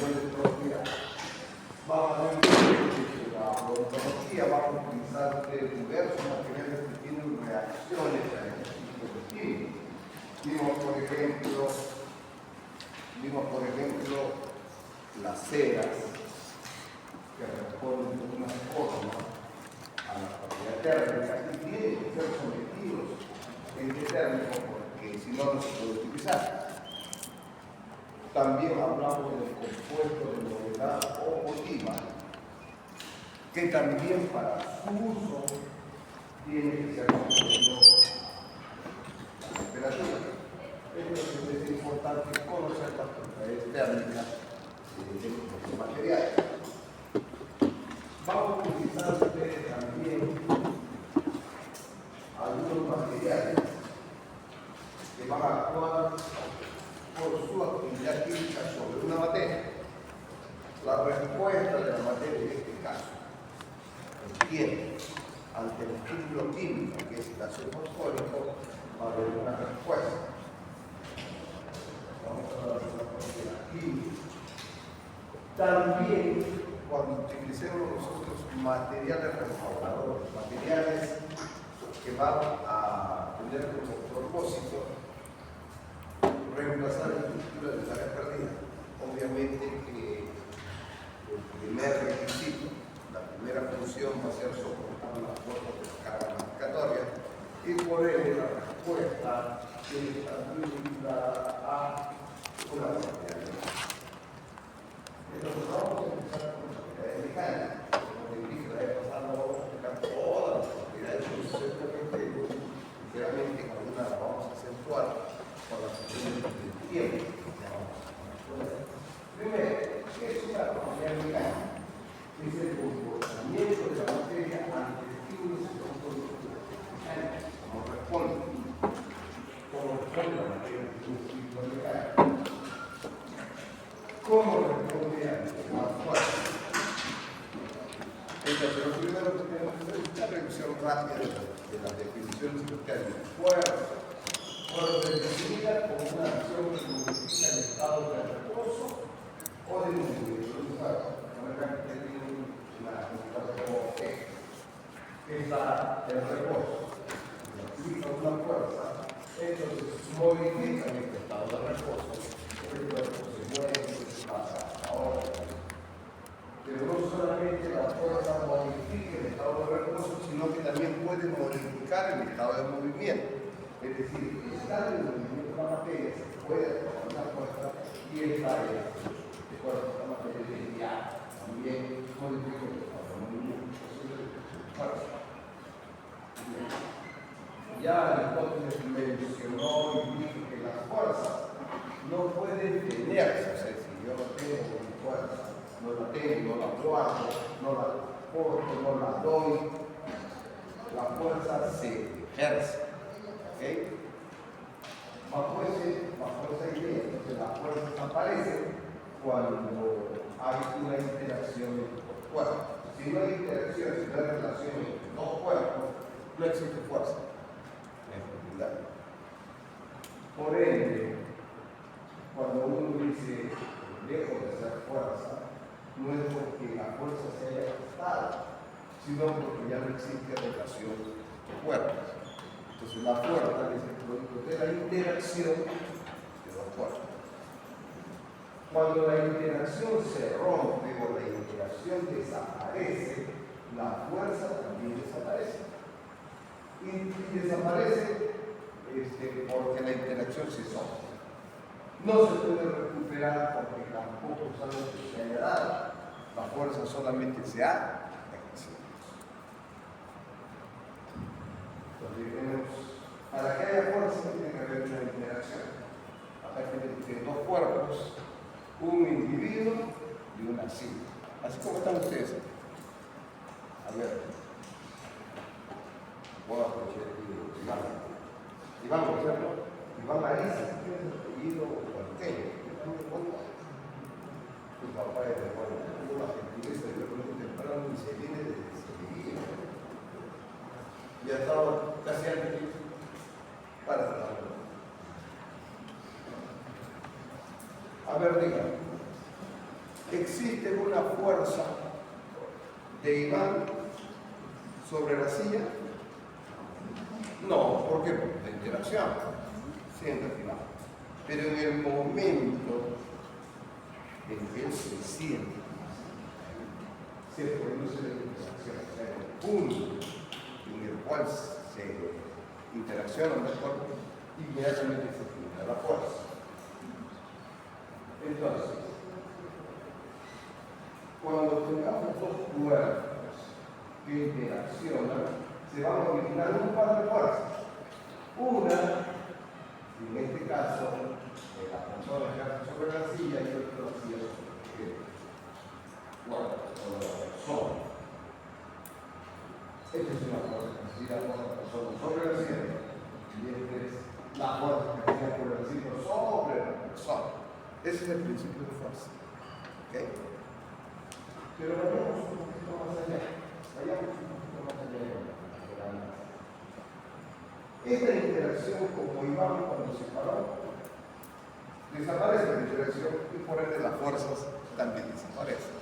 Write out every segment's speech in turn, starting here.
ontología, vamos a ver que la ontología va a utilizar diversos materiales que tienen reacciones a este tipo de estímulos. Vimos, por ejemplo, las ceras que responden de una forma a la propiedad térmica y tienen que ser sometidos en este térmico porque si no, no se puede utilizar. También hablamos del compuesto de novedad objetiva, que también para su uso tiene que ser sometido a la temperatura. Entonces es importante conocer las propiedades térmicas de los materiales. Vamos a utilizar ustedes también algunos materiales que van a actuar por su actividad química sobre una materia. La respuesta de la materia en este caso tiene ante el estímulo químico, que es el ácido fosfórico, va a haber una respuesta. Vamos a hablar de la propiedad química. También, cuando utilicemos nosotros materiales restauradores, materiales que van a tener como propósito reemplazar la estructura de la área perdida. Obviamente que el primer requisito, la primera función va a ser soportar las fuerzas de la carga magnificatoria y por ende la respuesta tiene que estar vinculada a una propiedad. Entonces vamos a empezar con las propiedades mecánicas. Como les dije, la vez pasada vamos a explicar todas las propiedades del sistema, sinceramente algunas las vamos a acentuar por las cuestiones del tiempo. Primero, ¿qué es una propiedad mecánica? Es el comportamiento de la materia ante estímulos y conductos mecánicos. ¿Cómo responde? ¿Cómo responde la materia ante un estímulo mecánico? ¿Cómo responde ante la fuerza? Entonces, lo primero que tenemos que hacer es una revisión rápida de las definiciones de los términos. Fuerza definida como una acción que modifica el estado de reposo o de movimiento. Por ejemplo, tiene una constante como E, que es el reposo. Si aplica una fuerza, entonces modifica el estado de reposo. El cuerpo se mueve y se pasa ahora. Pero no solamente la fuerza modifica el estado de reposo, sino que también puede modificar el estado de movimiento. Es decir, el estado de movimiento de la materia se puede hacer con una fuerza y el estado de fuerza de la materia también modifica el estado de movimiento. Fuerza. Ya Aristóteles mencionó y dijo que las fuerzas no pueden tenerse. O sea, si yo no tengo mi fuerza, no la tengo, no la guardo, no la aporto, no la doy, la fuerza se ejerce. ¿Okay? Bajo esa idea, entonces la fuerza aparece cuando hay una interacción entre dos cuerpos. Si no hay interacción, si no hay relación entre dos cuerpos, no existe fuerza. Por ende, cuando uno dice dejo de hacer fuerza, no es porque la fuerza se haya gastado, sino porque ya no existe relación de cuerpos. Entonces la fuerza es el producto de la interacción de dos cuerpos. Cuando la interacción se rompe o la interacción desaparece, la fuerza también desaparece. Y desaparece porque la interacción se rompe. No se puede recuperar porque tampoco es algo que se haya dado. La fuerza solamente se ha ejercido. Entonces, para que haya fuerza tiene que haber una interacción. Entre dos cuerpos, un individuo y una silla. Así como están ustedes. A ver. Voy a aprovechar el Iván. Iván, por ejemplo, Iván Marisa, ¿tienes el apellido porteño? Tu papá es de Juan. Tuvo la gentileza de verlo muy temprano y se viene desde Sevilla. Y ha estado casi antes para trabajar. A ver, dígame. ¿Existe una fuerza de Iván sobre la silla? No, ¿por qué? Por la interacción. Siéntate, Iván. Pero en el momento en que él se siente, se produce la interacción. O sea, el punto en el cual se interaccionan los cuerpos, inmediatamente se genera la fuerza. Entonces, cuando tengamos dos cuerpos que interaccionan, se van a originar un par de fuerzas. Una, en este caso, la persona que hace sobre la silla y otra la silla sobre el cuerpo o la persona. Esta es una fuerza que se llama la persona sobre la silla y esta es la fuerza que se llama por el silla sobre la persona. Ese es el principio de fuerza. ¿Okay? Pero vayamos un poquito más allá. Esta interacción como Iván cuando se paró, desaparece la interacción y por ende las fuerzas también desaparecen.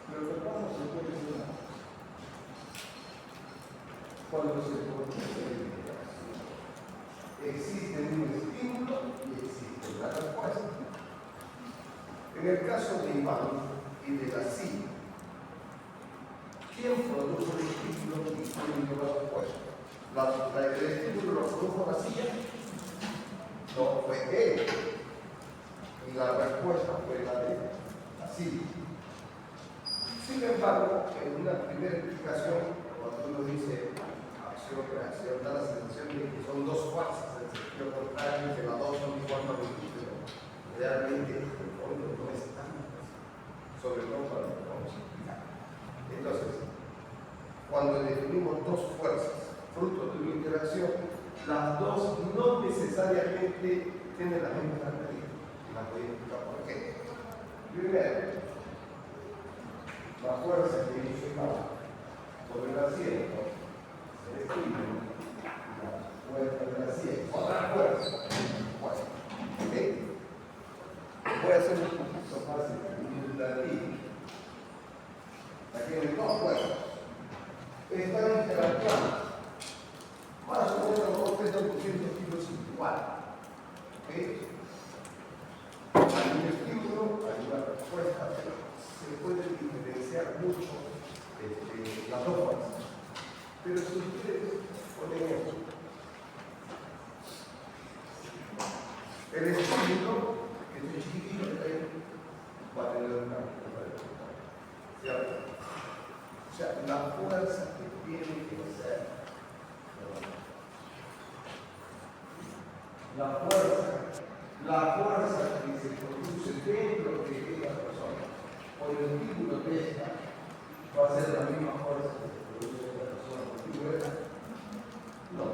Pero recordamos se puede decir una cosa. Cuando se produce la interacción, existe un estímulo y existe una respuesta. En el caso de Iván y de la silla, ¿quién produjo el estímulo y quién dio la respuesta? ¿El estímulo lo produjo la silla? No, fue él. Y la respuesta fue la de la silla. Sin embargo, en una primera explicación, cuando uno dice acción-reacción, da la sensación de que son dos fuerzas en sentido contrario, que las dos son igual magnitud, pero realmente el fondo no es tan, sobre todo para lo que vamos a explicar. Entonces, cuando definimos dos fuerzas, fruto de una interacción, las dos no necesariamente tienen las mismas características. Las voy a explicar por qué. Primero, la fuerza que hizo Iván sobre el asiento se describe la fuerza del asiento. Otra fuerza. ¿Okay? Voy a hacer un poquito fácil, ilustrativo. Aquí hay dos fuerzas. Están interactuando. Más o menos los dos pesan 200 kilos igual. ¿Okay? Hay un estímulo, hay una respuesta, pero se puede diferenciar mucho las dos fuerzas. Pero si ustedes ponen esto, el estímulo, que es chiquitito, va a tener un cambio. ¿Cierto? O sea, la fuerza que tiene que ser la fuerza que se produce dentro de esta persona por el estímulo de esta va a ser la misma fuerza que se produce en la persona por el estímulo de esta. No.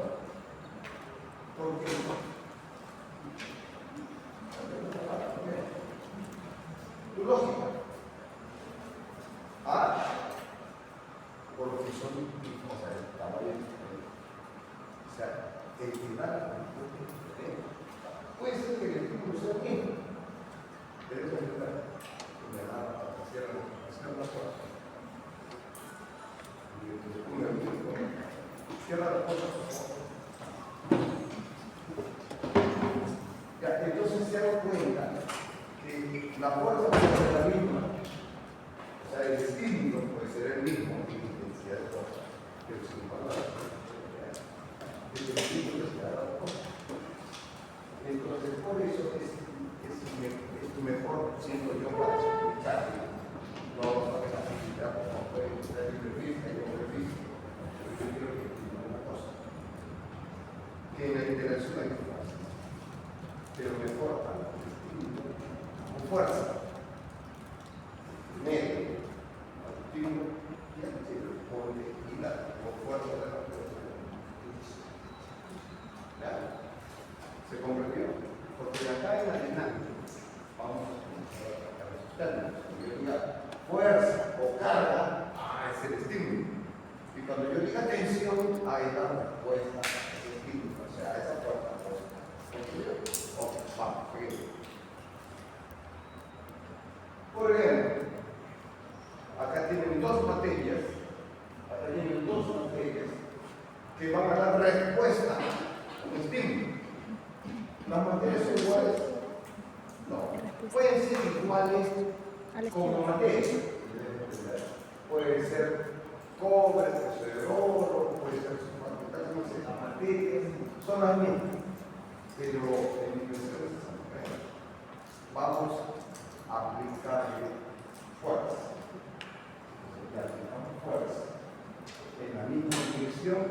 ¿Por qué no? Tu lógica. Porque son el tamaño diferente. O sea, el que da la magnitud es diferente. Puede ser que el estímulo sea el mismo. Pero es verdad que me da para hacer la fuerza. Un amigo, cierra la cosa, por favor. Ya, entonces se dan cuenta que la fuerza puede ser la misma. O sea, el estímulo puede ser el mismo en intensidad de fuerza, pero sin palabras. El estímulo es cada cosa. Entonces, por eso es mejor, siento yo, para explicar. No vamos a clasificar como puede ser libre física y hombre físico. Yo quiero que entiendan una cosa. Que en la interacción hay fuerza, pero mejor para el estímulo con fuerza. Medio, al estímulo y al que responde y la con fuerza de la fuerza. ¿Claro? ¿Se comprendió? Porque acá en la dinámica vamos a resultar. Cuando yo diga fuerza o carga, es el estímulo. Y cuando yo diga tensión, ahí está la respuesta a ese estímulo. O sea, a esa fuerza. Ok, vamos, seguimos. ¿Las materias son iguales? No. Pueden ser iguales como materias. Puede ser cobre, puede ser oro, puede ser las materias, son las mismas. Pero en dimensiones diferentes. Vamos a aplicar fuerza. Y aplicamos fuerza en la misma dirección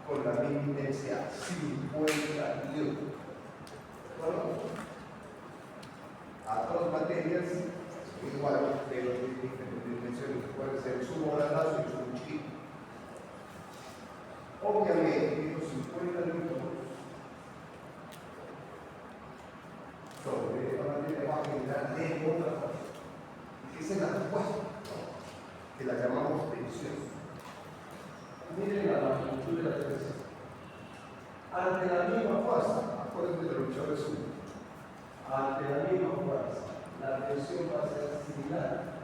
con la misma intensidad, 50 newtons. ¿Bueno? A todas las materias igual, pero de diferentes dimensiones, puede ser sumo gradazo y sumo chico. Obviamente, estos 50 newtons sobre esta materia va a generar de otra fuerza. Y esa es la respuesta, que la llamamos tensión. Miren la magnitud de la tensión. Ante la misma fuerza, acuérdense de los luchadores sumo. Ante la misma fuerza, la tensión va a ser similar.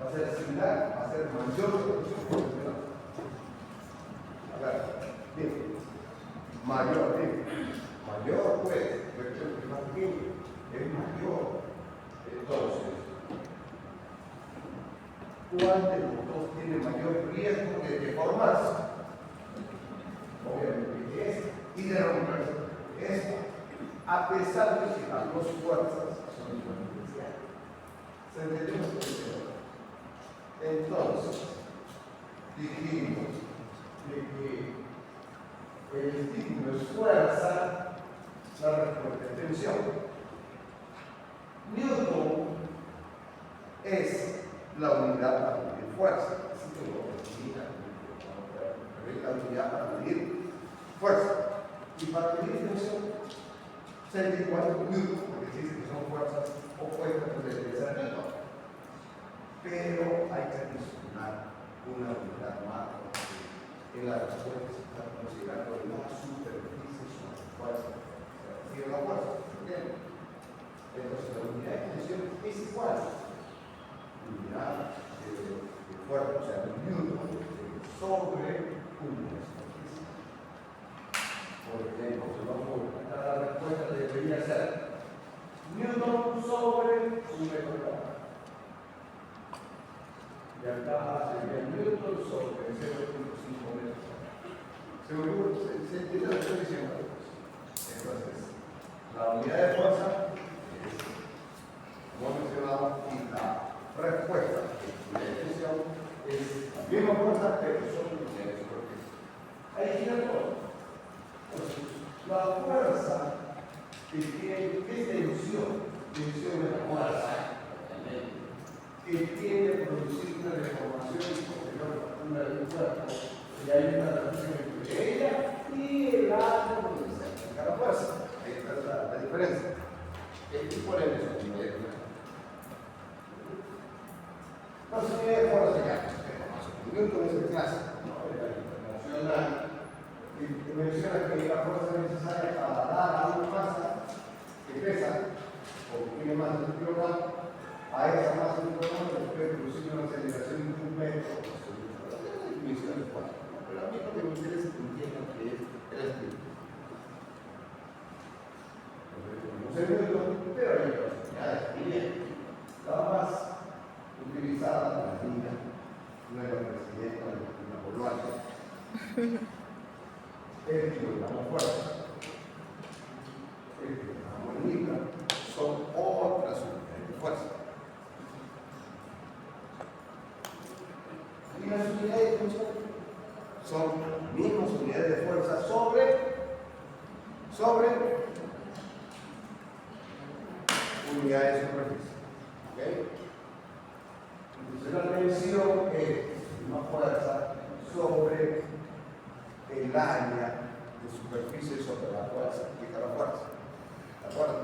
Va a ser similar, va a ser mayor tensión. A ver, bien. Mayor, bien. Mayor, pues, es más pequeño, es mayor. Entonces, ¿cuál de los dos tiene mayor riesgo de deformarse? Obviamente esta, y de romperse. Esta, a pesar de que las dos fuerzas son diferenciales. ¿Se entendió? Entonces, dijimos de que el estímulo es fuerza, la respuesta es tensión. Newton es la unidad para medir fuerza. Así que lo es la unidad para medir fuerza. Y para medir tensión, se igual Newton, porque se dice que son fuerzas opuestas de ser Newton. Pero hay que adicionar una unidad más. En la respuesta se está considerando la superficie sobre la fuerza. ¿Sí es la fuerza? ¿Entienden? Entonces la unidad de tensión es igual. Unidad de fuerza, o sea, Newton sobre una superficie. Por ejemplo, si vamos a la respuesta debería ser Newton sobre un metro cuadrado. Y acá sería Newton sobre 0.5 metros. ¿Se entiende lo que estoy diciendo? Entonces, la unidad de fuerza es, como mencionamos, y la respuesta de tensión es la misma fuerza, pero son unidades de superficie. Ahí gira todo. Entonces, la fuerza que tiene, ¿qué es tensión? Tensión es la fuerza que tiene que producir una deformación posterior a una de un cuerpo, y hay una relación entre ella y el área donde se aplica la fuerza. Ahí está la diferencia. ¿Y cuál es eso? Entonces, ¿qué fuerza ya? Newton es el clásico, ¿no? Emocional. Y menciona que la fuerza necesaria para dar a una masa que pesa, o que tiene más de 1 kilogramo, a esa masa de un kilogramo le puede producir una aceleración de 1 metro. Definición de fuerza. Pero a mí lo que me interesa es que entiendan que es el estilo. No sé mucho, pero hay otras unidades bien. La más utilizada en la línea nueva presidenta de la Bolonia es el kilogramo fuerza. El kilogramo libra son otras unidades de fuerza. Y las unidades de tensión son mismas unidades de fuerza sobre unidades de superficie. ¿Okay? Entonces la tensión es una fuerza sobre el área de superficie sobre la cual se aplica la fuerza. ¿De acuerdo?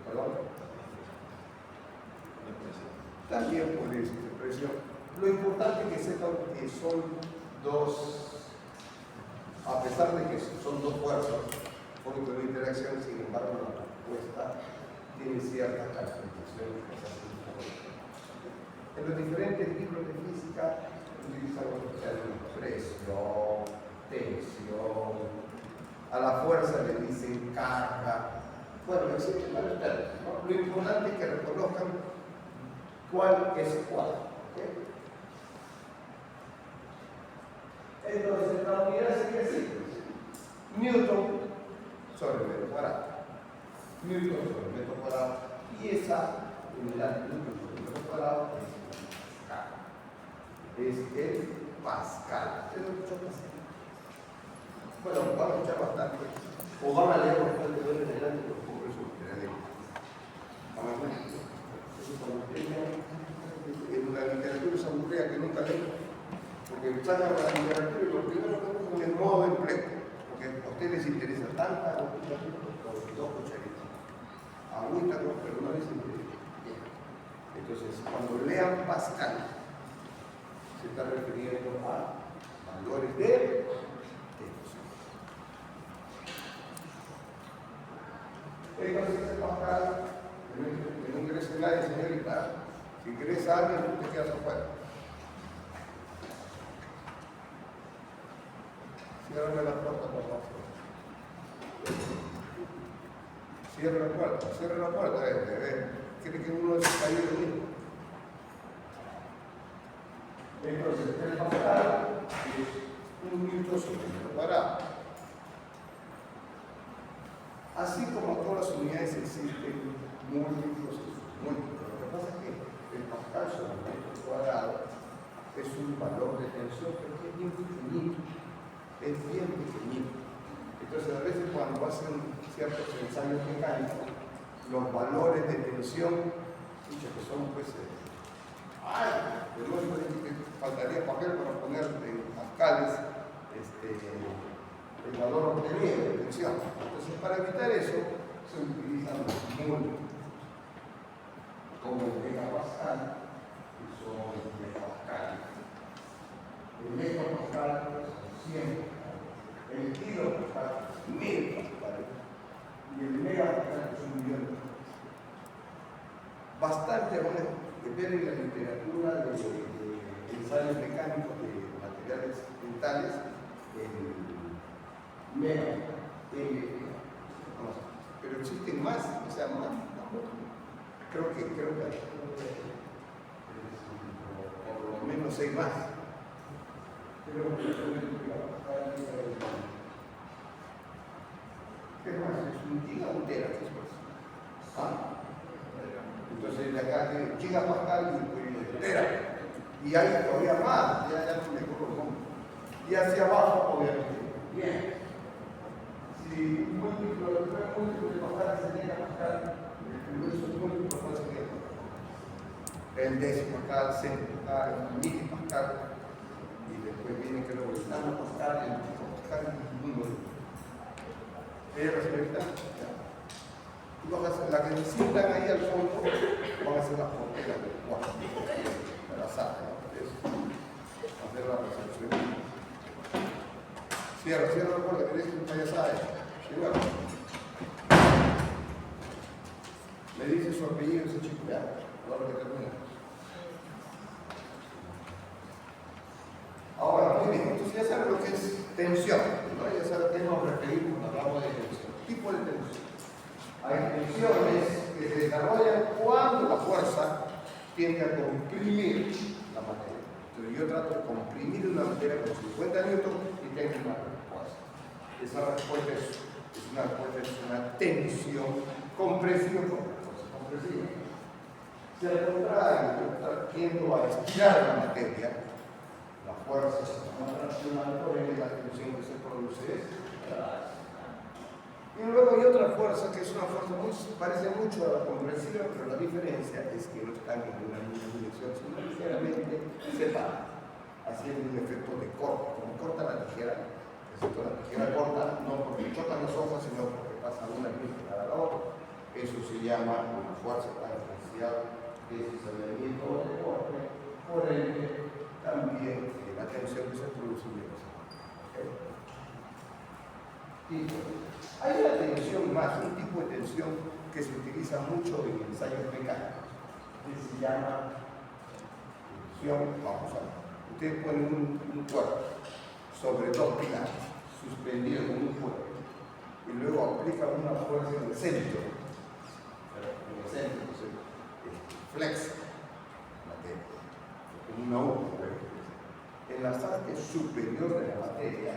¿Perdón? También puede existir presión. Lo importante es que sepan que son dos, a pesar de que son dos fuerzas, fruto de una interacción, sin embargo, la respuesta tiene ciertas caracterizaciones. En los diferentes libros de física utilizamos los términos presión, tensión, A la fuerza le dicen carga. Bueno, existen varios términos, ¿no? Lo importante es que reconozcan cuál es cuál. ¿Okay? Entonces, la unidad sería así. Newton sobre el metro cuadrado. Newton sobre el metro cuadrado. Y esa unidad de Newton sobre el metro cuadrado es el Pascal. ¿Ustedes lo escuchan Pascal? Bueno, van a escuchar bastante. O van a leer bastante de adelante los pobres subterráneos. Van a ver. En la literatura se aburría que nunca leen. Porque sacan la literatura y lo primero que buscan es modo de empleo. Porque a ustedes les interesa tanta agüita como 2 cucharitas. Agüita, pero no les interesa. Entonces, cuando lean Pascal, se está refiriendo a valores de tensión. Entonces, ese Pascal, que no ingrese nadie, señorita. Si ingresa alguien, tú te quedas afuera. Cierra la puerta, por favor. Cierra la puerta, ¿Quiere que uno se caiga de mí? Entonces, el Pascal es un Newton sobre el metro cuadrado. Así como todas las unidades existen múltiplos. Lo que pasa es que el Pascal sobre el metro cuadrado es un valor de tensión que es bien pequeñito. Es bien pequeñito. Entonces, a veces cuando hacen ciertos ensayos mecánicos, los valores de tensión, que son pues, faltaría papel para poner en pascales el valor obtenido de tensión. Entonces, para evitar eso, se utilizan los múltiplos, como el megapascal, que son el megapascal. El megapascal son 100. El kilopascal es 1000 pascales y el megapascal es 1.000.000. Bastante bueno de ver en la literatura de ensayos mecánicos de materiales dentales el megapascal. Pero existen más, o sea, más. Creo que por lo menos hay más. ¿Qué más? Es un giga o un tera, ¿qué es más? Entonces de acá tiene gigapascal y tera. Y hay todavía más, ya no me acuerdo el nombre. Y hacia abajo, obviamente. Bien. Si un múltiplo de pascal sería pascal, esos múltiplos no serían el decimopascal, centipascal, el milipascal. Y después viene que luego el nanopascal, el picopascal y el número. ¿Ella la señorita? La que necesitan ahí al fondo van a ser las fronteras del cuarto, de la sala, ¿no? Hacer la recepción. Cierra la puerta, que deje un payasada. Señora. Me dice su apellido ese chico, ya, a la hora que termina. Ahora, muy bien, entonces ya saben lo que es tensión, ¿no? Ya saben a qué nos referimos cuando hablamos de tensión. Tipo de tensión. Hay tensiones que se desarrollan cuando la fuerza tiende a comprimir la materia. Entonces yo trato de comprimir una materia con 50 newton y tengo una respuesta. Esa respuesta es una tensión compresiva por la fuerza compresiva. Si al contrario yo tiendo a estirar la materia, la fuerza se llama traccional, por ende la tensión que se produce es la. Y luego hay otra fuerza que es una fuerza parece mucho a la compresiva, pero la diferencia es que no están en una misma dirección, sino ligeramente separadas, haciendo un efecto de corte. Como corta la tijera, excepto la tijera corta, no porque chocan las hojas, sino porque pasa una misma a la otra. Eso se llama una fuerza tangencial de deslizamiento de corte, por ende también la tensión que se produce en el hay una tensión más, un tipo de tensión que se utiliza mucho en ensayos mecánicos, que se llama tensión, vamos a ver, ustedes ponen un cuerpo sobre 2 pilares, suspendido en un cuerpo, y luego aplica una fuerza en el centro. En el centro, entonces, flexa la materia, como una U. En la parte superior de la materia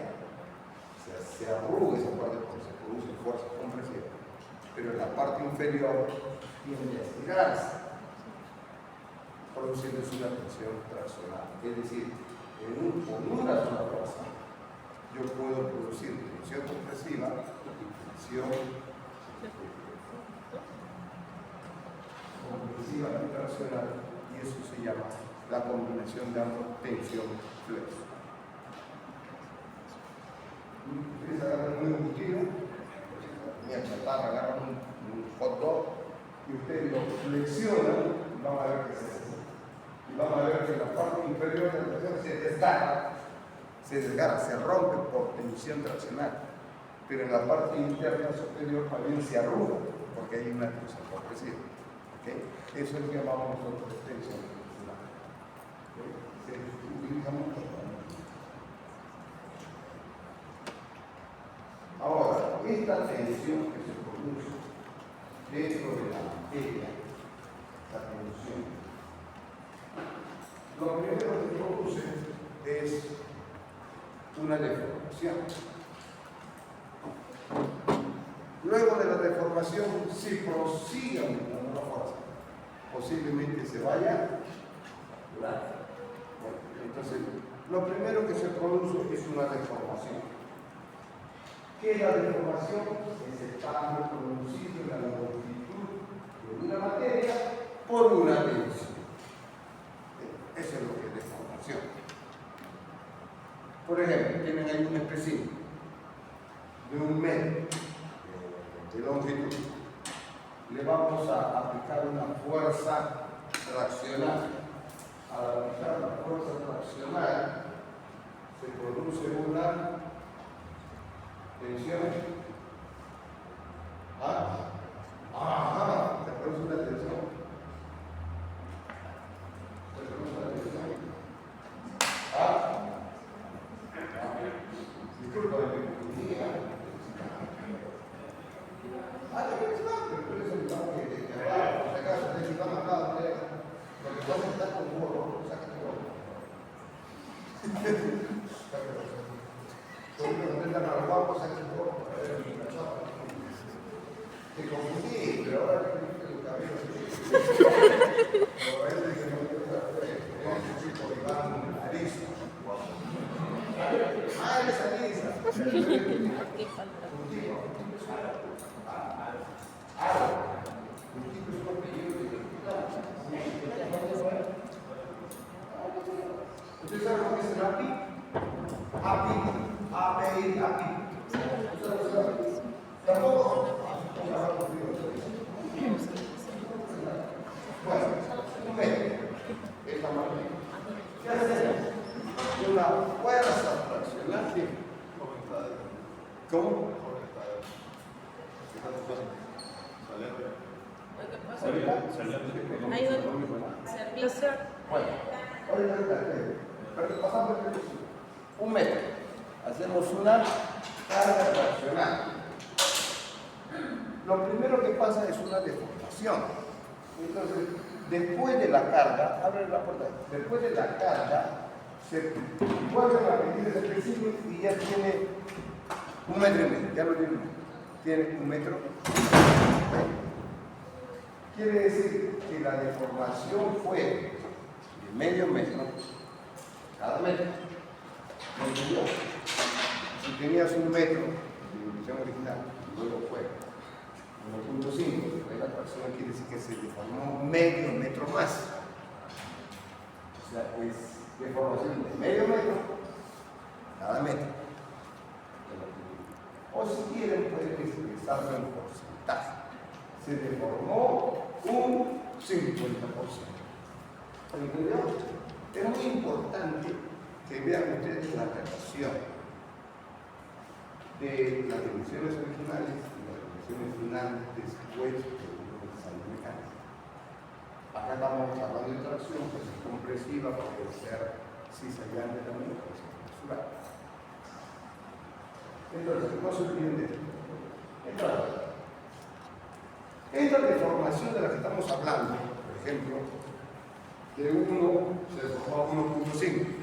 se arruga esa parte porque se produce fuerza compresiva, pero en la parte inferior tiende a estirarse, produciéndose una tensión traccional. Es decir, con una sola fuerza yo puedo producir tensión compresiva y tensión compresiva y traccional, y eso se llama la combinación de ambos, tensión flexo. Ustedes agarran un embutido, una chatarra, agarran un hot dog y ustedes lo flexionan y van a ver qué es eso. Y van a ver que la parte inferior de la tensión se desgarra, se rompe por tensión traccional, pero en la parte interna superior también se arruga porque hay una tensión compresiva. ¿Okay? Eso es lo que llamamos nosotros tensión traccional. ¿Okay? Se utiliza mucho. Ahora, esta tensión que se produce dentro de la materia, la tensión, lo primero que produce es una deformación. Luego de la deformación, si prosigue aumentando la fuerza, posiblemente se vaya a durar. Bueno, entonces, lo primero que se produce es una deformación. ¿Qué es la deformación? Es el cambio producido en la longitud de una materia por una tensión. Eso es lo que es deformación. Por ejemplo, tienen ahí un espécimen de 1 metro de longitud. Le vamos a aplicar una fuerza traccional. Al aplicar la fuerza traccional, se produce una tensión. Se produce una tensión. Se produce una tensión. Disculpa, te confundí, pero ahora te dije el cabello. Eres Alisa. ¿Ustedes saben lo que es el API? API. ¿Tampoco? Bueno, un metro. Esta manera. ¿Qué hacemos? Una fuerza fraccional. ¿Cómo? Bueno, pasamos un metro. Hacemos una carga fraccional. Lo primero que pasa es una deformación. Entonces, después de la carga, abre la puerta. Después de la carga, se vuelve a medir el espécimen y ya tiene 1,5 metros. Ya lo tiene. Tiene 1 metro. Quiere decir que la deformación fue de medio metro cada metro. ¿Entendió? Si tenías 1 metro de dimensión original, y luego fue 1,5, la tracción quiere decir que se deformó medio metro más. O sea, es deformación de medio metro cada metro. O si quieren, pueden expresarlo en porcentaje. Se deformó un 50%. ¿Entendió? Es muy importante que vean ustedes la relación de las dimensiones originales y las dimensiones finales después de un ensayo mecánico. Acá estamos hablando de tracción, pues es compresiva, puede ser cizallante también, puede ser mensural. Entonces, no se olviden de esto. Esta deformación de la que estamos hablando, por ejemplo, de 1 se deformó a 1.5.